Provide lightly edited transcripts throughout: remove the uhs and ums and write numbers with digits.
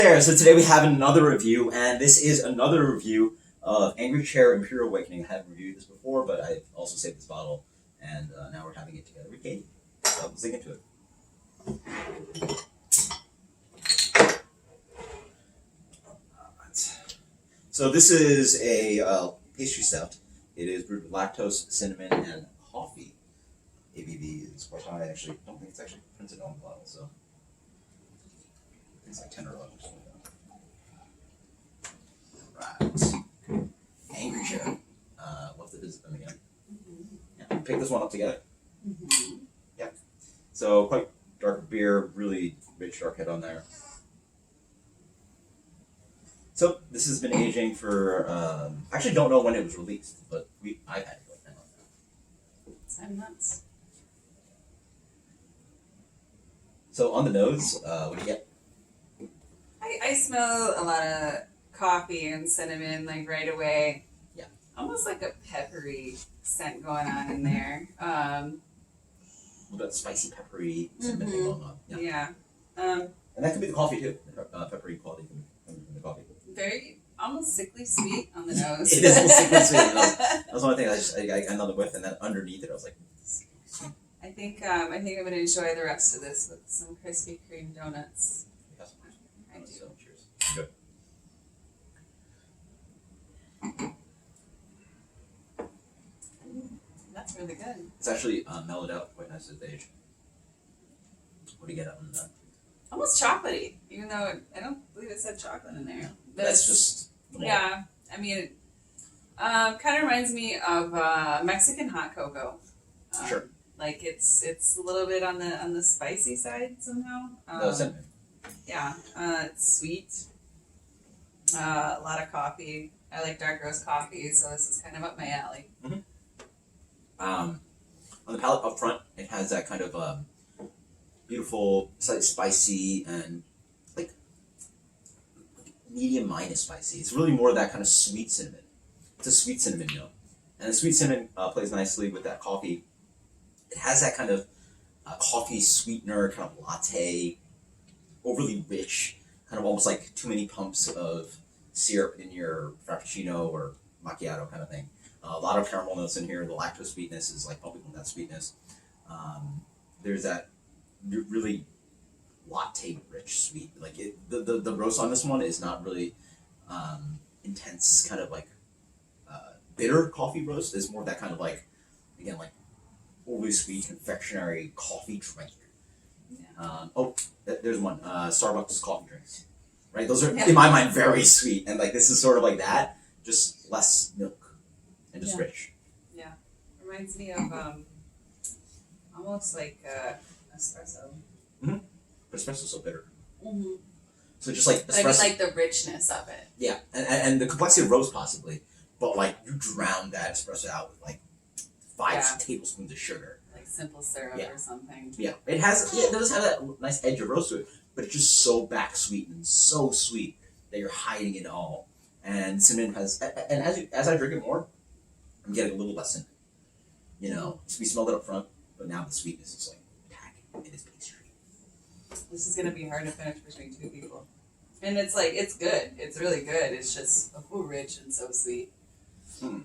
There, so today we have another review, and this is another review of Angry Chair Imperial Awakening. I haven't reviewed this before, but I've also saved this bottle, and now we're having it together with Katie. So let's dig into it. So this is a pastry stout. It is brewed with lactose, cinnamon, and coffee. ABV is quite high. I actually don't think it's actually printed on the bottle, so it's like 10 or 11 or something like that. Right. Angry Chair. Love to visit them again. Yeah. Pick this one up together. Yeah. So quite dark beer, really rich dark head on there. So this has been aging for, I actually don't know when it was released, but I've had it like 10 months now. 10 months. So on the nose, what do you get? I smell a lot of coffee and cinnamon like right away. Yeah. Almost like a peppery scent going on in there. A little bit spicy, peppery cinnamon thing going on. Yeah. And that could be the coffee too. The peppery quality from the coffee. Very almost sickly sweet on the nose. It is almost sickly sweet. That was one thing I got another whiff, and then underneath it I was like, I think I'm gonna enjoy the rest of this with some Krispy Kreme donuts. yes. I do. So cheers. Good. That's really good. It's actually mellowed out quite nice at the age. What do you get on that? Almost chocolatey, even though I don't believe it said chocolate in there. But That's just yeah. I mean, it kind of reminds me of Mexican hot cocoa. Sure. Like it's a little bit on the spicy side somehow. No cinnamon. Yeah, it's sweet. A lot of coffee. I like dark roast coffee, so this is kind of up my alley. On the palate up front, it has that kind of beautiful, slightly spicy and like medium minus spicy. It's really more of that kind of sweet cinnamon. It's a sweet cinnamon note, and the sweet cinnamon plays nicely with that coffee. It has that kind of coffee sweetener, kind of latte, overly rich, kind of almost like too many pumps of syrup in your frappuccino or macchiato kind of thing. A lot of caramel notes in here. The lactose sweetness is like bubbling that sweetness. There's that really latte rich sweet. Like the roast on this one is not really intense, kind of like bitter coffee roast. It's more of that kind of like, again, like overly sweet confectionery coffee drink. Yeah. There's one. Starbucks coffee drinks. Right? Those are, in my mind, very sweet. And like this is sort of like that, just less milk and just rich. Yeah. Reminds me of almost like espresso. But espresso's so bitter. Mm-hmm. So just like espresso. I mean, like the richness of it. Yeah, and the complexity of roast possibly, but like you drown that espresso out with like 5 tablespoons of sugar. Like simple syrup or something. Yeah, it does have that nice edge of roast to it, but it's just so back sweet and so sweet that you're hiding it all. And cinnamon has, and as I drink it more, I'm getting a little less cinnamon. You know, so we smelled it up front, but now the sweetness is like packing in this pastry. This is gonna be hard to finish between 2 people. And it's like, it's good. It's really good. It's just rich and so sweet. I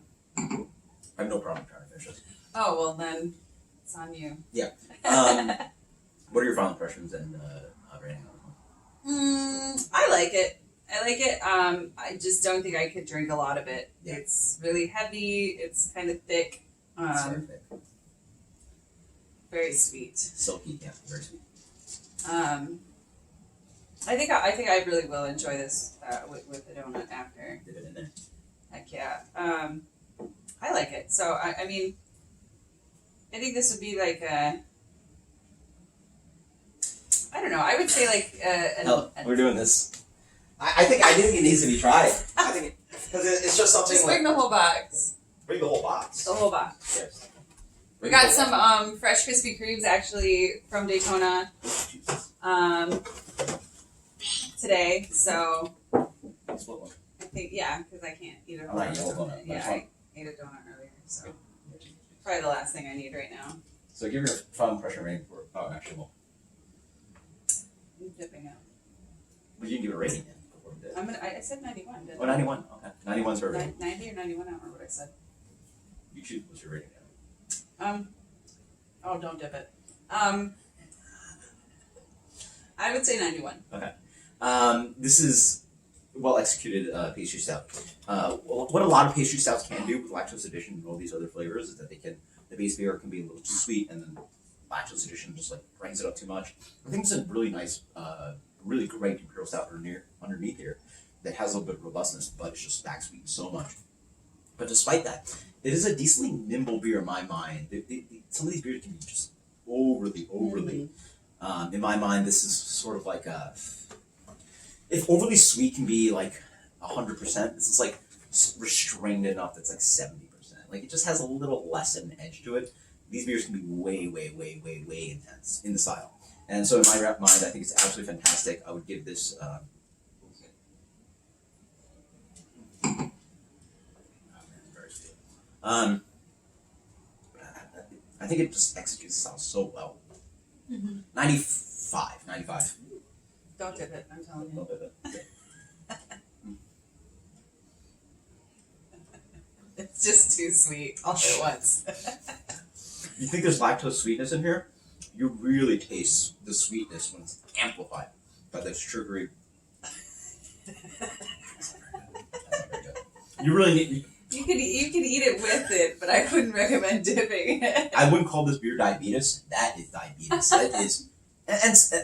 have no problem trying to finish it. Oh, well then, it's on you. Yeah. What are your final impressions and rating on this one? I like it. I just don't think I could drink a lot of it. Yeah. It's really heavy. It's kind of thick. It's very thick. Very sweet. Silky, yeah, very sweet. I think I really will enjoy this with the donut after. Dip it in there. Heck yeah. I like it. So I mean, I think this would be like a. I don't know. I would say like. We're doing this. I think it needs to be tried. I think because it's just something. Just bring the whole box. Bring the whole box. The whole box. Yes. We got some fresh Krispy Kremes actually from Daytona today, so I think because I can't eat a whole donut. Yeah, I ate a donut earlier, so probably the last thing I need right now. So give your final impression rating for actually. I'm dipping out. But you didn't give it a rating yet before we did. I said 91. Didn't Oh, 91. Okay. 91's her I? rating. 90 or 91? I don't remember what I said. You choose what's your rating. Oh, don't dip it. I would say 91. Okay. This is well executed pastry stout. What a lot of pastry stouts can do with lactose addition and all these other flavors is that the base beer can be a little too sweet, and then lactose addition just like brings it up too much. I think it's a really nice, really great Imperial stout underneath here that has a little bit of robustness, but it's just back sweetened so much. But despite that, it is a decently nimble beer in my mind. Some of these beers can be just overly. Mm-hmm. In my mind, this is sort of like if overly sweet can be like 100%, this is like restrained enough that's like 70%. Like it just has a little less of an edge to it. These beers can be way intense in the style. And so in my mind, I think it's absolutely fantastic. I would give this. I think it just executes the style so well. Mm-hmm. 95. Don't dip it, I'm telling you. Don't dip it. Okay. It's just too sweet all at once. You think there's lactose sweetness in here? You really taste the sweetness when it's amplified by the sugary. You really need. You could eat it with it, but I wouldn't recommend dipping it. I wouldn't call this beer diabetes. That is diabetes. That is,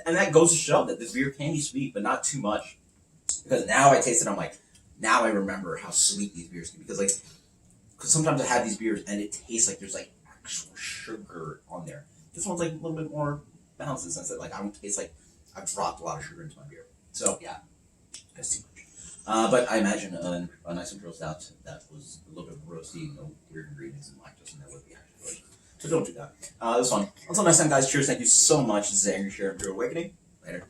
and that goes to show that this beer can be sweet, but not too much. Because now I taste it, I'm like, now I remember how sweet these beers can be. Because sometimes I have these beers and it tastes like there's like actual sugar on there. This one's like a little bit more balanced in the sense that like I don't taste like I've dropped a lot of sugar into my beer. So yeah, that's too much. But I imagine a nice Imperial stout that was a little bit roasty, no weird ingredients and lactose, and that would be actually good. So don't do that. This one. Until next time, guys. Cheers. Thank you so much. This is Angry Share Imperial Awakening. Later.